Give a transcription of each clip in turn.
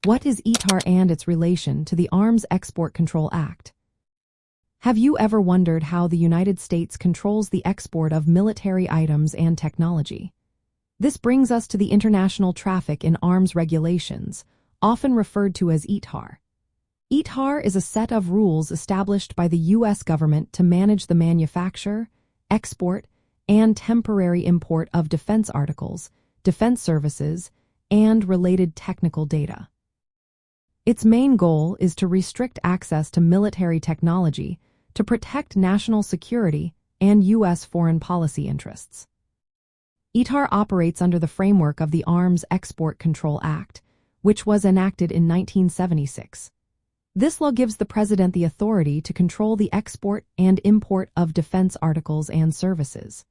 What is ITAR and its relation to the Arms Export Control Act? Have you ever wondered how the United States controls the export of military items and technology? This brings us to the International Traffic in Arms Regulations, often referred to as ITAR. ITAR is a set of rules established by the U.S. government to manage the manufacture, export, and temporary import of defense articles, defense services, and related technical data. Its main goal is to restrict access to military technology to protect national security and U.S. foreign policy interests. ITAR operates under the framework of the Arms Export Control Act, which was enacted in 1976. This law gives the President the authority to control the export and import of defense articles and services.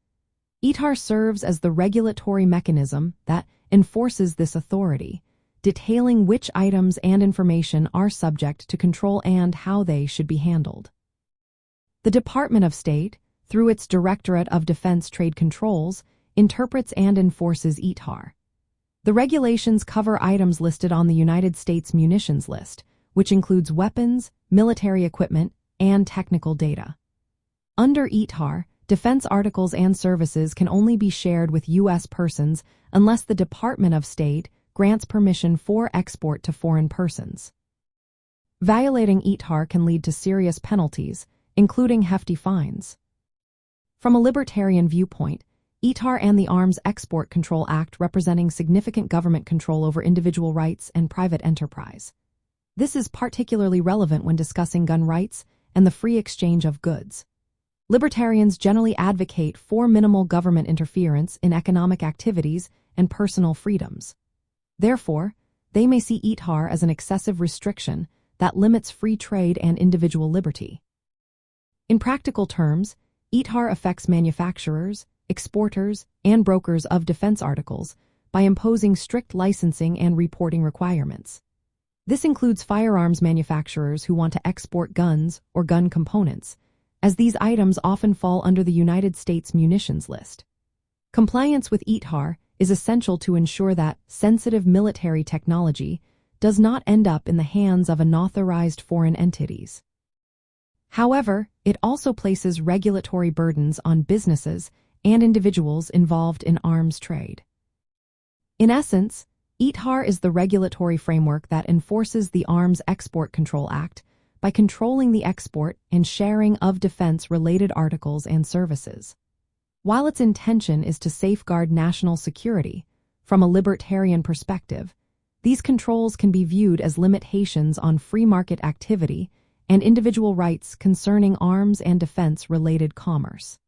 ITAR serves as the regulatory mechanism that enforces this authority, detailing which items and information are subject to control and how they should be handled. The Department of State, through its Directorate of Defense Trade Controls, interprets and enforces ITAR. The regulations cover items listed on the United States munitions list, which includes weapons, military equipment, and technical data. Under ITAR, defense articles and services can only be shared with U.S. persons unless the Department of State grants permission for export to foreign persons. Violating ITAR can lead to serious penalties, including hefty fines. From a libertarian viewpoint, ITAR and the Arms Export Control Act representing significant government control over individual rights and private enterprise. This is particularly relevant when discussing gun rights and the free exchange of goods. Libertarians generally advocate for minimal government interference in economic activities and personal freedoms. Therefore, they may see ITAR as an excessive restriction that limits free trade and individual liberty. In practical terms, ITAR affects manufacturers, exporters, and brokers of defense articles by imposing strict licensing and reporting requirements. This includes firearms manufacturers who want to export guns or gun components, as these items often fall under the United States munitions list. Compliance with ITAR is essential to ensure that sensitive military technology does not end up in the hands of unauthorized foreign entities. However, it also places regulatory burdens on businesses and individuals involved in arms trade. In essence, ITAR is the regulatory framework that enforces the Arms Export Control Act by controlling the export and sharing of defense-related articles and services. While its intention is to safeguard national security, from a libertarian perspective, these controls can be viewed as limitations on free market activity and individual rights concerning arms and defense-related commerce.